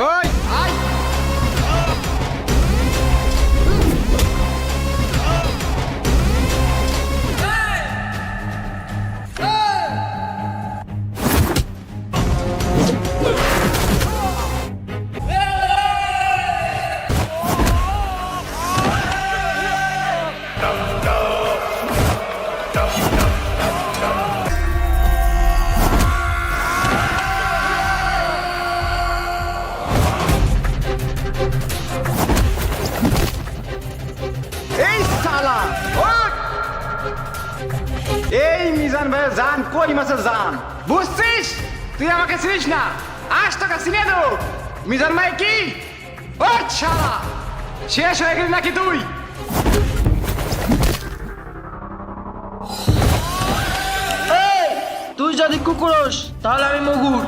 ওই আয় এই মিজান ভাই জান কই মাছের জান বুঝছিস তুই আমাকে চিনিস না আজ টাকা চিনে দেবো মিজান ভাই কি ও শালা শেষ হয়ে গেলি নাকি তুই তুই যদি কুকুরস তাহলে আমি মগুর